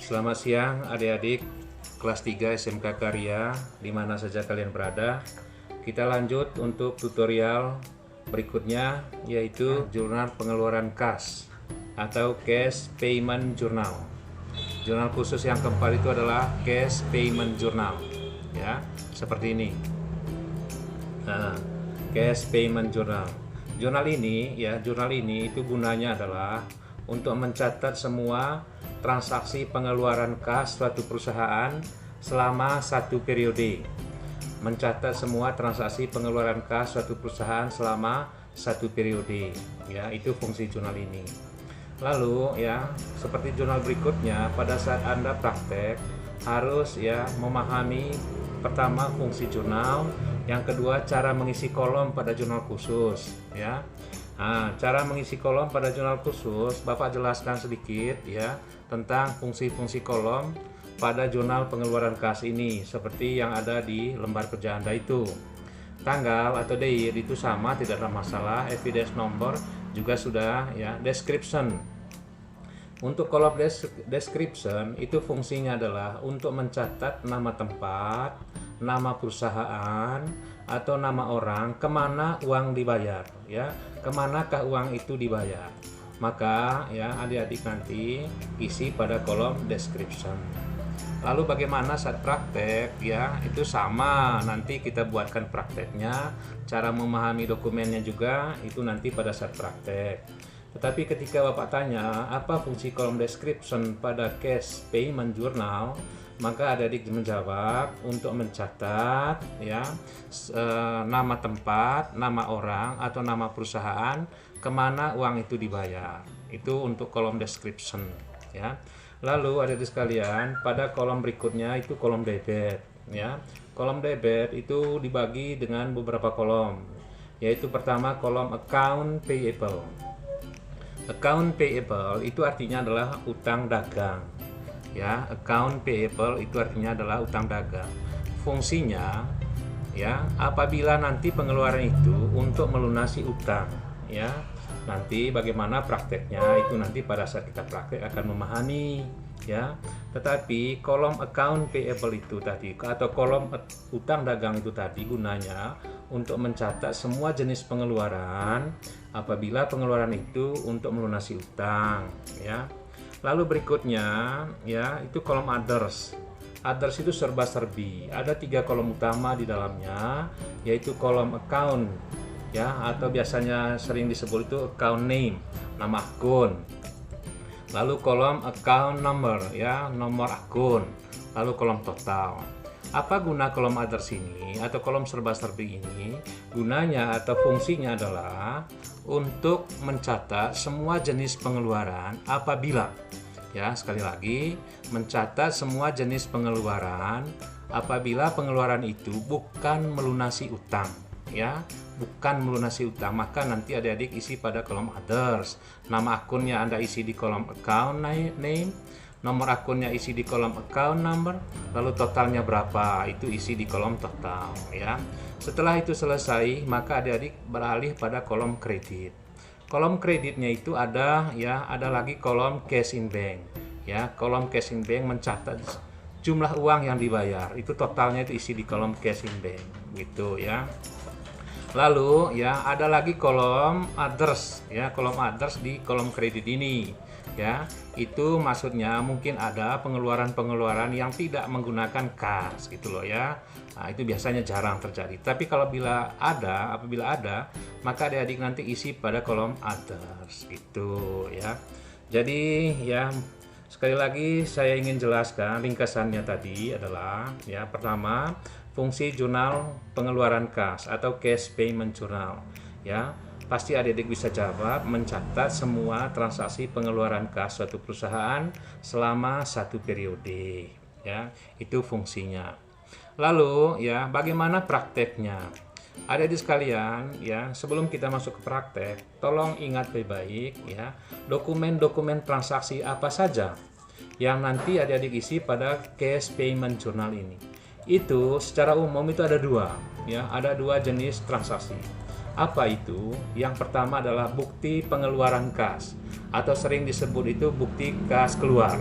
Selamat siang adik-adik kelas 3 SMK Karya di mana saja kalian berada. Kita lanjut untuk tutorial berikutnya, yaitu jurnal pengeluaran kas atau Cash Payment Journal. Jurnal khusus yang keempat itu adalah Cash Payment Journal, ya, seperti ini. Cash Payment Journal. Jurnal ini itu gunanya adalah untuk mencatat semua transaksi pengeluaran kas suatu perusahaan selama satu periode. Mencatat semua transaksi pengeluaran kas suatu perusahaan selama satu periode, ya, itu fungsi jurnal ini. Lalu, ya, seperti jurnal berikutnya, pada saat Anda praktek harus, ya, memahami pertama fungsi jurnal, yang kedua cara mengisi kolom pada jurnal khusus, ya. Cara mengisi kolom pada jurnal khusus Bapak jelaskan sedikit, ya, tentang fungsi-fungsi kolom pada jurnal pengeluaran kas ini, seperti yang ada di lembar kerja Anda itu. Tanggal atau date itu sama, tidak ada masalah. Evidence number juga sudah, ya. Description. Untuk kolom description itu fungsinya adalah untuk mencatat nama tempat, nama perusahaan, atau nama orang, kemana uang dibayar, ya, kemanakah uang itu dibayar. Maka, ya, adik-adik nanti isi pada kolom description. Lalu bagaimana saat praktek, ya, itu sama, nanti kita buatkan prakteknya, cara memahami dokumennya juga itu nanti pada saat praktek. Tetapi ketika Bapak tanya apa fungsi kolom description pada Cash Payment Journal, maka adik-adik menjawab untuk mencatat, ya, nama tempat, nama orang atau nama perusahaan, kemana uang itu dibayar. Itu untuk kolom description, ya. Lalu adik-adik sekalian, pada kolom berikutnya itu kolom debit, ya. Kolom debit itu dibagi dengan beberapa kolom, yaitu pertama kolom account payable. Account payable itu artinya adalah utang dagang, ya. Account payable itu artinya adalah utang dagang. Fungsinya, ya, apabila nanti pengeluaran itu untuk melunasi utang, ya. Nanti bagaimana prakteknya itu nanti pada saat kita praktek akan memahami, ya. Tetapi kolom account payable itu tadi atau kolom utang dagang itu tadi gunanya untuk mencatat semua jenis pengeluaran apabila pengeluaran itu untuk melunasi utang, ya. Lalu berikutnya, ya, itu kolom others. Others itu serba-serbi. Ada 3 kolom utama di dalamnya, yaitu kolom account, ya, atau biasanya sering disebut itu account name, nama akun. Lalu kolom account number, ya, nomor akun. Lalu kolom total. Apa guna kolom others ini atau kolom serba-serbi ini? Gunanya atau fungsinya adalah untuk mencatat semua jenis pengeluaran apabila, ya, sekali lagi, mencatat semua jenis pengeluaran apabila pengeluaran itu bukan melunasi utang, ya, bukan melunasi utang, maka nanti adik-adik isi pada kolom others. Nama akunnya Anda isi di kolom account name, nomor akunnya isi di kolom account number, lalu totalnya berapa itu isi di kolom total, ya. Setelah itu selesai, maka adik-adik beralih pada kolom kredit. Kolom kreditnya itu ada, ya, ada lagi kolom cash in bank, ya. Kolom cash in bank mencatat jumlah uang yang dibayar, itu totalnya itu isi di kolom cash in bank, gitu, ya. Lalu, ya, ada lagi kolom others, ya, kolom others di kolom kredit ini, ya. Itu maksudnya mungkin ada pengeluaran-pengeluaran yang tidak menggunakan kas, gitu loh, ya. Nah, itu biasanya jarang terjadi. Tapi apabila ada, maka adik-adik nanti isi pada kolom others, gitu, ya. Jadi, ya, sekali lagi saya ingin jelaskan ringkasannya tadi adalah, ya, pertama fungsi jurnal pengeluaran kas atau Cash Payment Journal, ya. Pasti adik-adik bisa jawab mencatat semua transaksi pengeluaran kas suatu perusahaan selama satu periode, ya. Itu fungsinya. Lalu, ya, bagaimana prakteknya? Adik-adik sekalian, ya, sebelum kita masuk ke praktek, tolong ingat baik-baik, ya, dokumen-dokumen transaksi apa saja yang nanti adik-adik isi pada Cash Payment Journal ini. Itu secara umum itu ada 2, ya, ada 2 jenis transaksi. Apa itu? Yang pertama adalah bukti pengeluaran kas atau sering disebut itu bukti kas keluar.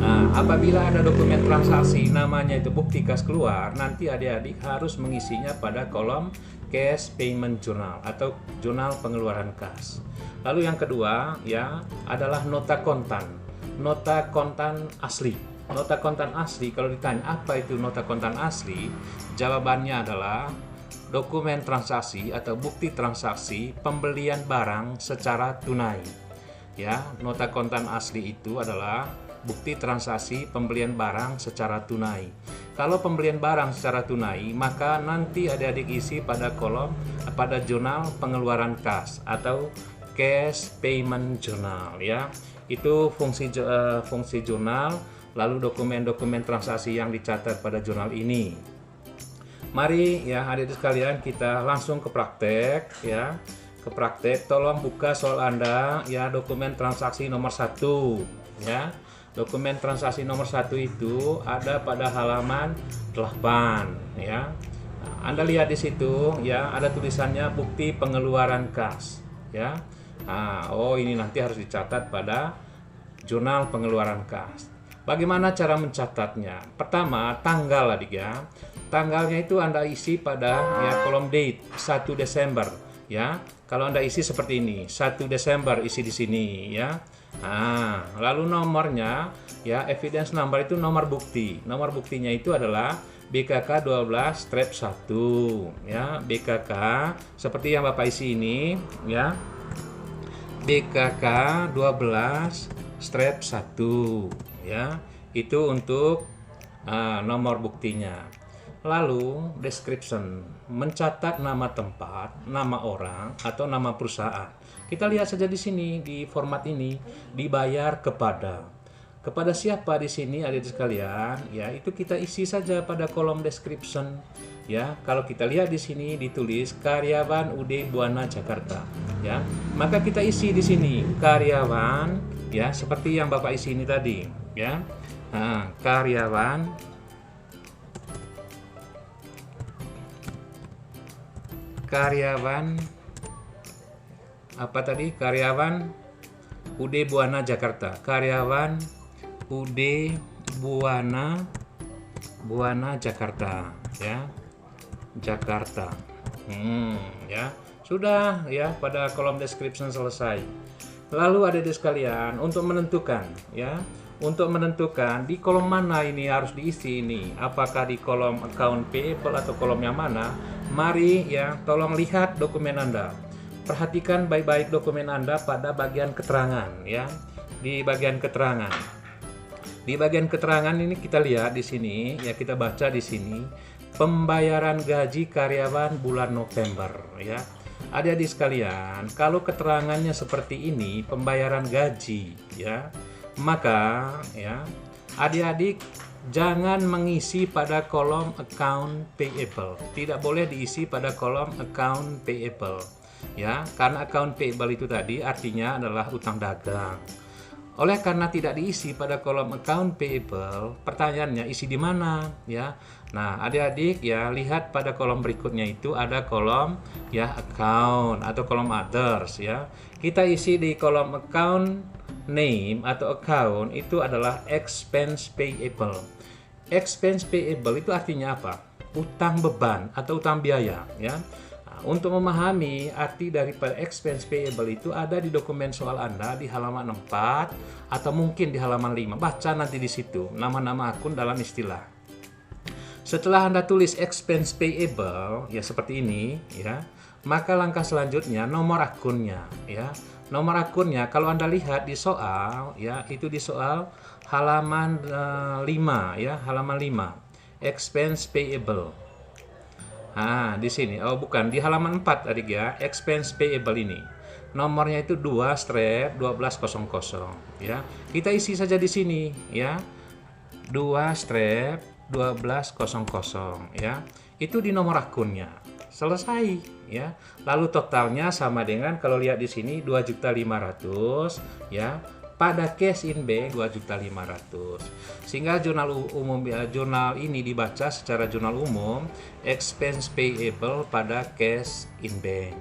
Nah, apabila ada dokumen transaksi namanya itu bukti kas keluar, nanti adik-adik harus mengisinya pada kolom cash payment journal atau jurnal pengeluaran kas. Lalu yang kedua ya adalah nota kontan. Nota kontan asli. Nota kontan asli, kalau ditanya apa itu nota kontan asli, jawabannya adalah dokumen transaksi atau bukti transaksi pembelian barang secara tunai. Ya, nota kontan asli itu adalah bukti transaksi pembelian barang secara tunai. Kalau pembelian barang secara tunai, maka nanti adik-adik isi pada kolom pada jurnal pengeluaran kas atau cash payment journal ya. Itu fungsi jurnal, lalu dokumen-dokumen transaksi yang dicatat pada jurnal ini. Mari ya adik-adik sekalian kita langsung ke praktek ya. Ke praktek, tolong buka soal Anda ya, dokumen transaksi nomor 1 ya. Dokumen transaksi nomor 1 itu ada pada halaman 8 ya. Nah, Anda lihat di situ ya, ada tulisannya bukti pengeluaran kas ya. Nah, oh ini nanti harus dicatat pada jurnal pengeluaran kas. Bagaimana cara mencatatnya? Pertama, tanggal adik ya. Tanggalnya itu Anda isi pada ya kolom date 1 Desember ya. Kalau Anda isi seperti ini, 1 Desember isi di sini ya. Nah, lalu nomornya ya, evidence number itu nomor bukti. Nomor buktinya itu adalah BKK 12-1 ya. BKK seperti yang Bapak isi ini ya. BKK 12-1 ya. Itu untuk nomor buktinya. Lalu description, mencatat nama tempat, nama orang atau nama perusahaan. Kita lihat saja di sini di format ini, dibayar kepada siapa di sini adik sekalian ya, itu kita isi saja pada kolom description ya. Kalau kita lihat di sini ditulis karyawan UD Buana Jakarta ya, maka kita isi di sini karyawan ya, seperti yang Bapak isi ini tadi ya. Nah, karyawan apa tadi? Karyawan UD Buana Jakarta. Karyawan UD Buana Jakarta ya. Jakarta. Ya. Sudah ya, pada kolom description selesai. Lalu adik-adik sekalian, untuk menentukan ya, untuk menentukan di kolom mana ini harus diisi ini, apakah di kolom account payable atau kolom yang mana, mari ya tolong lihat dokumen Anda. Perhatikan baik-baik dokumen Anda pada bagian keterangan ya. Di bagian keterangan. Di bagian keterangan ini kita lihat di sini ya, kita baca di sini pembayaran gaji karyawan bulan November ya. Adik-adik sekalian, kalau keterangannya seperti ini, pembayaran gaji ya, maka ya adik-adik jangan mengisi pada kolom account payable. Tidak boleh diisi pada kolom account payable ya, karena account payable itu tadi artinya adalah utang dagang. Oleh karena tidak diisi pada kolom account payable, pertanyaannya isi di mana ya. Nah, adik-adik ya lihat pada kolom berikutnya itu ada kolom ya account atau kolom others ya. Kita isi di kolom account name atau account itu adalah expense payable. Expense payable itu artinya apa? Utang beban atau utang biaya ya. Untuk memahami arti daripada expense payable itu ada di dokumen soal Anda di halaman 4 atau mungkin di halaman 5. Baca nanti di situ nama-nama akun dalam istilah. Setelah Anda tulis expense payable ya seperti ini ya, maka langkah selanjutnya nomor akunnya ya. Nomor akunnya kalau Anda lihat di soal ya, itu di soal halaman 5 ya, halaman 5. Expense payable. Nah, di sini. Oh, bukan, di halaman 4 adik ya, expense payable ini. Nomornya itu 2-1200 ya. Kita isi saja di sini ya. 2-1200 ya. Itu di nomor akunnya. Selesai ya. Lalu totalnya sama dengan kalau lihat di sini 2.500.000 ya. Pada cash in bank 2.500.000. Sehingga jurnal umum ya, jurnal ini dibaca secara jurnal umum expense payable pada cash in bank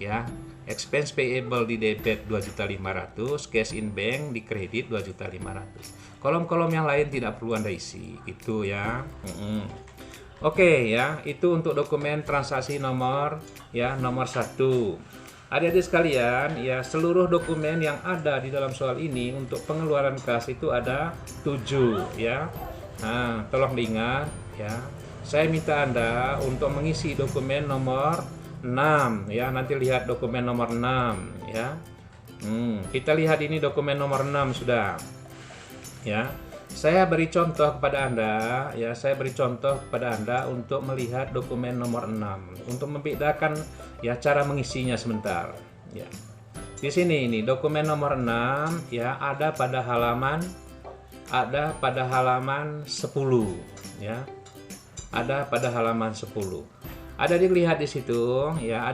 ya. Expense payable di debit 2.500.000, cash in bank di kredit 2.500.000. Kolom-kolom yang lain tidak perlu Anda isi, gitu ya. Oke ya, itu untuk dokumen transaksi nomor 1. Adik-adik sekalian, ya seluruh dokumen yang ada di dalam soal ini untuk pengeluaran kas itu ada 7 ya. Nah, tolong diingat ya. Saya minta Anda untuk mengisi dokumen nomor 6 ya. Nanti lihat dokumen nomor 6 ya. Kita lihat ini dokumen nomor 6 sudah. Ya. Saya beri contoh kepada Anda ya, untuk melihat dokumen nomor 6 untuk membedakan ya cara mengisinya sebentar ya. Di sini ini dokumen nomor 6 ya, ada pada halaman 10 ya. Ada pada halaman 10. Ada dilihat di situ ya,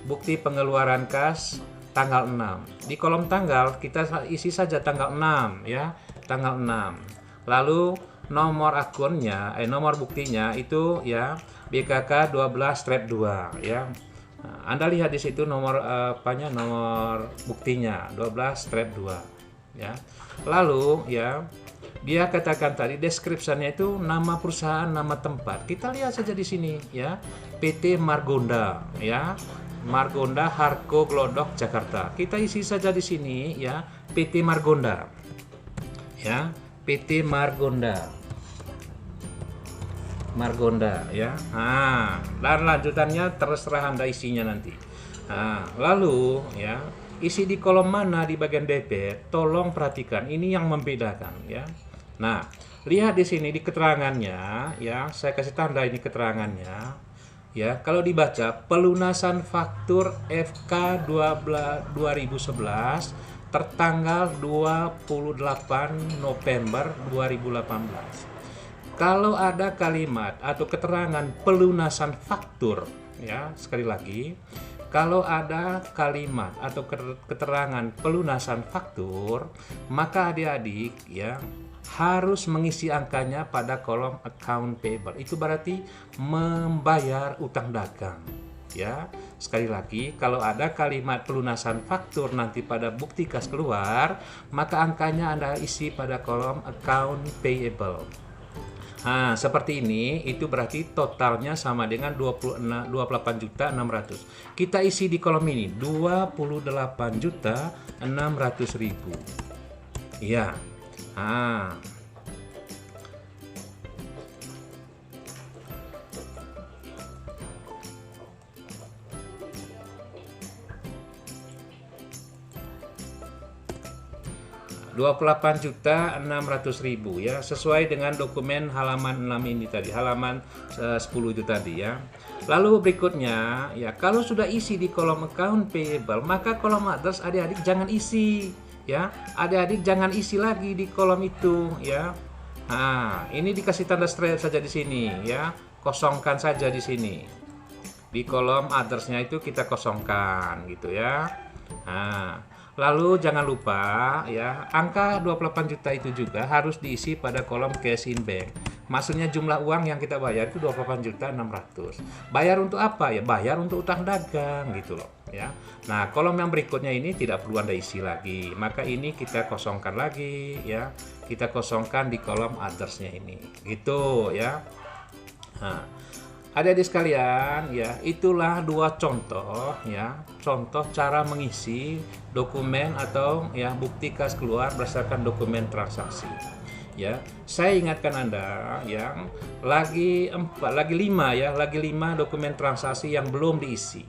bukti pengeluaran kas tanggal 6. Di kolom tanggal kita isi saja tanggal 6 ya, tanggal 6. Lalu nomor akunnya, nomor buktinya itu ya BKK 12-2 ya. Nah, Anda lihat di situ nomor nomor buktinya 12-2 ya. Lalu ya dia katakan tadi deskripsinya itu nama perusahaan, nama tempat. Kita lihat saja di sini ya, PT Margonda ya. Margonda Harko Glodok Jakarta. Kita isi saja di sini ya, PT Margonda. Ya, PT Margonda. Margonda ya. Nah, dan lanjutannya terserah Anda isinya nanti. Nah, lalu ya, isi di kolom mana di bagian debit, tolong perhatikan, ini yang membedakan ya. Nah, lihat di sini di keterangannya ya, saya kasih tanda ini keterangannya. Ya, kalau dibaca pelunasan faktur FK 2011 tertanggal 28 November 2018. Kalau ada kalimat atau keterangan pelunasan faktur ya, sekali lagi, kalau ada kalimat atau keterangan pelunasan faktur, maka adik-adik ya harus mengisi angkanya pada kolom account payable. Itu berarti membayar utang dagang. Ya, sekali lagi, kalau ada kalimat pelunasan faktur nanti pada bukti kas keluar, maka angkanya Anda isi pada kolom account payable. Nah, seperti ini, itu berarti totalnya sama dengan 28.600.000. Kita isi di kolom ini 28.600.000. Iya. 28.600.000 ya, sesuai dengan dokumen halaman 6 ini tadi, halaman 10 itu tadi ya. Lalu berikutnya ya, kalau sudah isi di kolom account payable, maka kolom others adik-adik jangan isi ya. Adik-adik jangan isi lagi di kolom itu ya. Nah, ini dikasih tanda straight saja di sini ya. Kosongkan saja di sini. Di kolom others-nya itu kita kosongkan gitu ya. Nah, lalu jangan lupa ya, angka 28 juta itu juga harus diisi pada kolom cash in bank. Maksudnya jumlah uang yang kita bayar itu 28.600.000. Bayar untuk apa ya? Bayar untuk utang dagang gitu loh ya. Nah, kolom yang berikutnya ini tidak perlu Anda isi lagi. Maka ini kita kosongkan lagi ya. Kita kosongkan di kolom others-nya ini. Gitu ya. Nah, adik-adik sekalian ya, itulah dua contoh ya, contoh cara mengisi dokumen atau ya bukti kas keluar berdasarkan dokumen transaksi. Ya, saya ingatkan Anda yang lagi 5 dokumen transaksi yang belum diisi.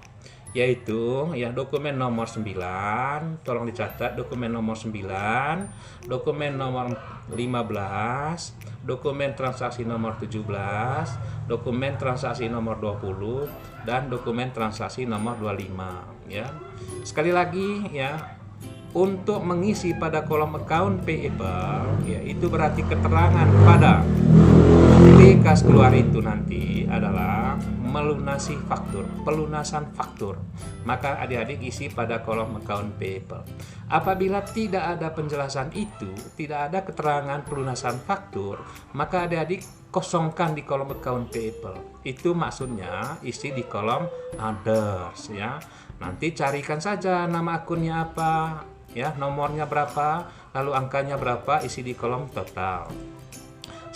Yaitu ya dokumen nomor 9, tolong dicatat dokumen nomor 9, dokumen nomor 15, dokumen transaksi nomor 17, dokumen transaksi nomor 20, dan dokumen transaksi nomor 25 ya. Sekali lagi ya, untuk mengisi pada kolom account payable ya, itu berarti keterangan pada bukti kas keluar itu nanti adalah melunasi faktur, pelunasan faktur. Maka adik-adik isi pada kolom account payable. Apabila tidak ada penjelasan itu, tidak ada keterangan pelunasan faktur, maka adik-adik kosongkan di kolom account payable. Itu maksudnya isi di kolom others ya. Nanti carikan saja nama akunnya apa, ya, nomornya berapa, lalu angkanya berapa, isi di kolom total.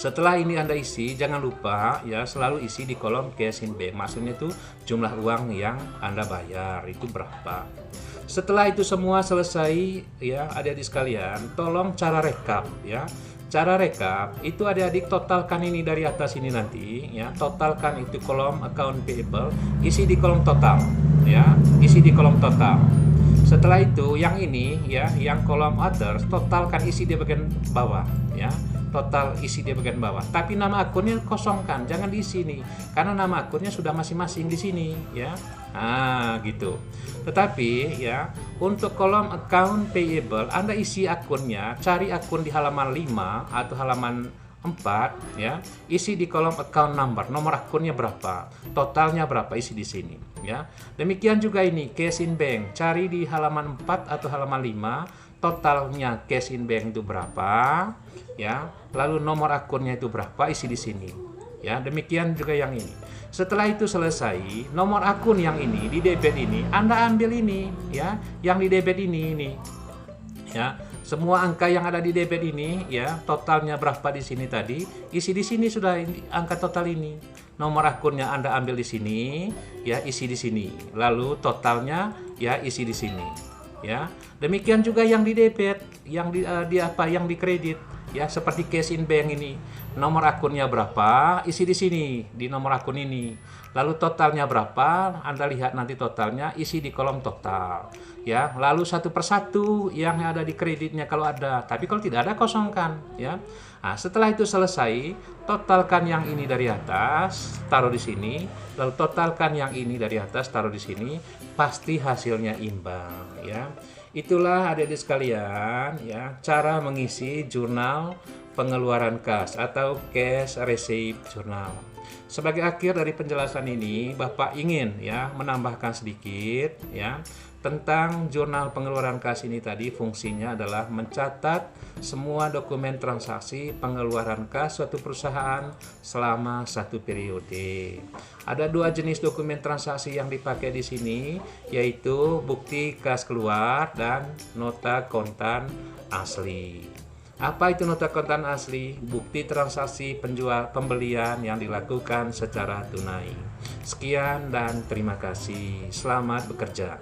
Setelah ini Anda isi, jangan lupa ya selalu isi di kolom cash in bank. Maksudnya itu jumlah uang yang Anda bayar itu berapa. Setelah itu semua selesai ya adik-adik sekalian, tolong cara rekap ya. Cara rekap itu adik-adik totalkan ini dari atas ini nanti ya. Totalkan itu kolom account payable, isi di kolom total ya, isi di kolom total. Setelah itu yang ini ya, yang kolom others, totalkan isi di bagian bawah ya. Total isi di bagian bawah. Tapi nama akunnya kosongkan, jangan diisi nih. Karena nama akunnya sudah masing-masing di sini ya. Nah, gitu. Tetapi ya, untuk kolom account payable Anda isi akunnya, cari akun di halaman 5 atau halaman 4 ya. Isi di kolom account number, nomor akunnya berapa, totalnya berapa, isi di sini ya. Demikian juga ini cash in bank, cari di halaman 4 atau halaman 5 totalnya cash in bank itu berapa ya, lalu nomor akunnya itu berapa, isi di sini ya. Demikian juga yang ini. Setelah itu selesai, nomor akun yang ini di debit ini Anda ambil ini ya, yang di debit ini ya. Semua angka yang ada di debit ini ya, totalnya berapa di sini tadi, isi di sini sudah angka total ini. Nomor akunnya Anda ambil di sini ya, isi di sini. Lalu totalnya ya isi di sini. Ya, demikian juga yang di debit, yang yang di kredit ya, seperti cash in bank ini. Nomor akunnya berapa, isi di sini di nomor akun ini. Lalu totalnya berapa, Anda lihat nanti totalnya, isi di kolom total ya. Lalu satu persatu yang ada di kreditnya kalau ada, tapi kalau tidak ada kosongkan ya. Nah, setelah itu selesai, totalkan yang ini dari atas, taruh di sini, lalu totalkan yang ini dari atas, taruh di sini, pasti hasilnya imbang ya. Itulah adik-adik sekalian ya, cara mengisi jurnal pengeluaran kas atau cash receipt journal. Sebagai akhir dari penjelasan ini, Bapak ingin ya menambahkan sedikit ya tentang jurnal pengeluaran kas ini tadi. Fungsinya adalah mencatat semua dokumen transaksi pengeluaran kas suatu perusahaan selama satu periode. Ada dua jenis dokumen transaksi yang dipakai di sini, yaitu bukti kas keluar dan nota kontan asli. Apa itu nota kontan asli? Bukti transaksi pembelian yang dilakukan secara tunai. Sekian dan terima kasih. Selamat bekerja.